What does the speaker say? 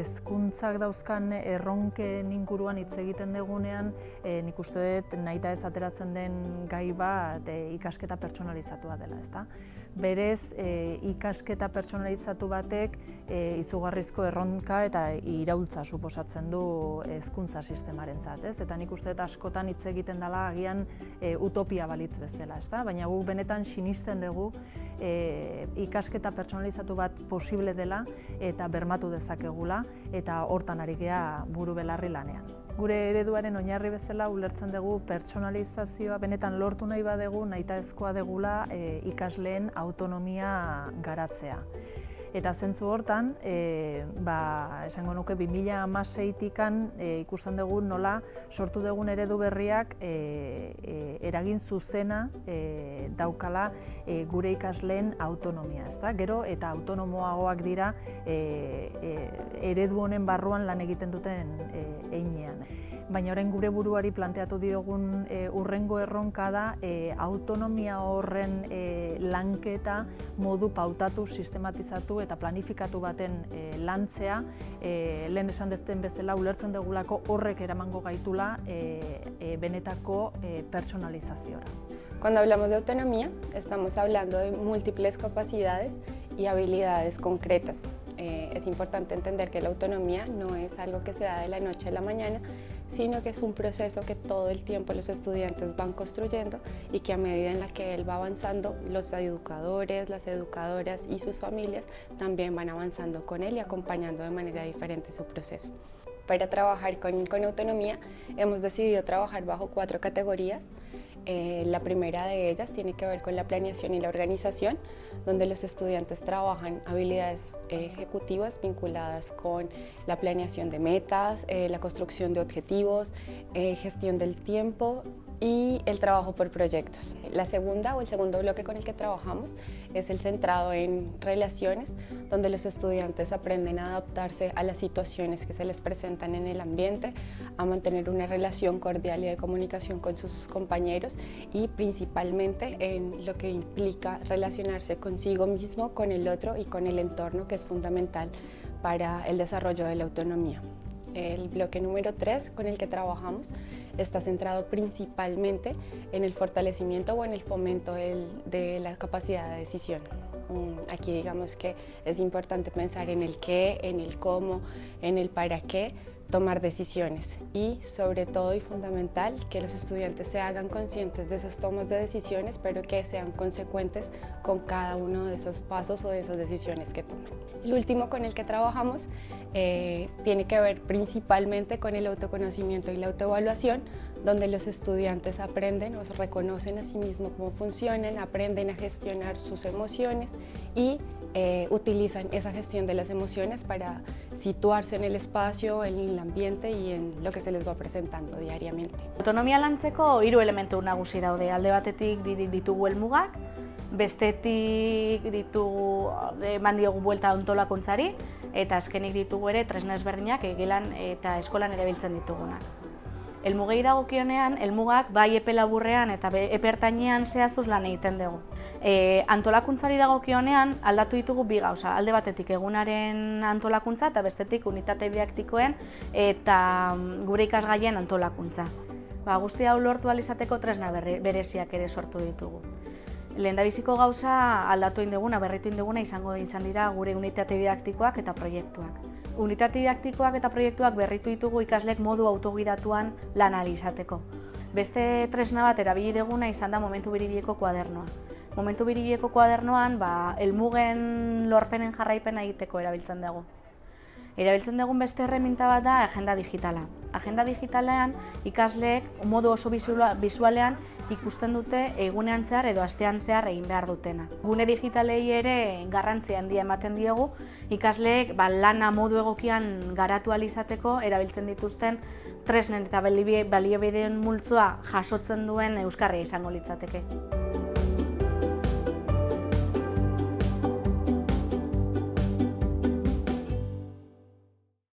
hezkuntzak dauzkan erronken inguruan hitz egiten dugunean, nik uste dut nahita ez ateratzen den gai bat ikasketa pertsonalizatua dela, ezta? Berez, ikasketa pertsonalizatu batek izugarrizko erronka eta iraultza suposatzen du hezkuntza sistemarentzat, ez? Eta nik uste dut askotan hitz egiten dela agian utopia balitz bezala, ezta? Baina guk benetan sinisten dugu ikasketa pertsonalizatu bat posible dela eta bermatu dezakegula eta hortan ari gea buru belarri lanean. Gure ereduaren oinarri bezala ulertzen dugu pertsonalizazioa benetan lortu nahi badugu nahitaezkoa degula ikasleen autonomia garatzea. Eta zentzu hortan, esango nuke 2016tikan ikusten dugu nola sortu dugun eredu berriak eragin zuzena daukala gure ikasleen autonomia, ezta? Gero eta autonomoagoak dira eredu honen barruan lan egiten duten heinean. Baina orain gure buruari planteatu diogun hurrengo erronka da autonomia horren lanketa modu pautatu, sistematizatu eta planifikatu baten lantzea, lehen esan duten bezala ulertzen dugulako horrek eramango gaitula benetako pertsonalizaziora. Cuando hablamos de autonomía, estamos hablando de múltiples capacidades y habilidades concretas. Es importante entender que la autonomía no es algo que se da de la noche a la mañana, sino que es un proceso que todo el tiempo los estudiantes van construyendo y que a medida en la que él va avanzando, los educadores, las educadoras y sus familias también van avanzando con él y acompañando de manera diferente su proceso. Para trabajar con autonomía hemos decidido trabajar bajo 4 categorías. La primera de ellas tiene que ver con la planeación y la organización, donde los estudiantes trabajan habilidades ejecutivas vinculadas con la planeación de metas, la construcción de objetivos, gestión del tiempo y el trabajo por proyectos. La segunda o el segundo bloque con el que trabajamos es el centrado en relaciones, donde los estudiantes aprenden a adaptarse a las situaciones que se les presentan en el ambiente, a mantener una relación cordial y de comunicación con sus compañeros y principalmente en lo que implica relacionarse consigo mismo, con el otro y con el entorno, que es fundamental para el desarrollo de la autonomía. El bloque número 3 con el que trabajamos está centrado principalmente en el fortalecimiento o en el fomento de la capacidad de decisión. Aquí digamos que es importante pensar en el qué, en el cómo, en el para qué, tomar decisiones y sobre todo y fundamental que los estudiantes se hagan conscientes de esas tomas de decisiones, pero que sean consecuentes con cada uno de esos pasos o de esas decisiones que toman. El último con el que trabajamos tiene que ver principalmente con el autoconocimiento y la autoevaluación, donde los estudiantes aprenden o se reconocen a sí mismos cómo funcionan, aprenden a gestionar sus emociones y utilizan esa gestión de las emociones para situarse en el espacio, en el ambiente y en lo que se les va presentando diariamente. Autonomia lantzeko 3 elementu nagusi daude. Alde batetik ditugu helmugak, bestetik ditugu eman diogu buelta antolakuntzari eta azkenik ditugu ere tresna ezberdinak gelan eta eskolan erabiltzen ditugunak. Helmugei dagokionean, helmugak bai epe laburrean eta epe ertainean zehaztuz lan egiten dugu. Antolakuntzari dagokionean aldatu ditugu 2 gauza, alde batetik egunaren antolakuntza eta bestetik unitate didaktikoen eta gure ikasgaien antolakuntza. Guzti hau lortu ahal izateko tresna bereziak ere sortu ditugu. Lehendabiziko gauza aldatu induguna, berritu induguna izan dira gure unitate didaktikoak eta proiektuak. Unitate didaktikoak eta proiektuak berritu ditugu ikasleek modu autogidatuan lan ahal izateko. Beste tresna bat erabili duguna izan da momentu biribileko kuadernoa. Momentu biribileko kuadernoan helmugen lorpenen jarraipena egiteko erabiltzen dugu. Erabiltzen dugun beste erreminta bat da agenda digitala. Agenda digitalean ikasleek modu oso bisualean ikusten dute egunean zehar edo astean zehar egin behar dutena. Gune digitalei ere garrantzia handia ematen diogu, ikasleek lana modu egokian garatu ahal izateko erabiltzen dituzten tresnen eta baliabideen multzoa jasotzen duen euskarria izango litzateke.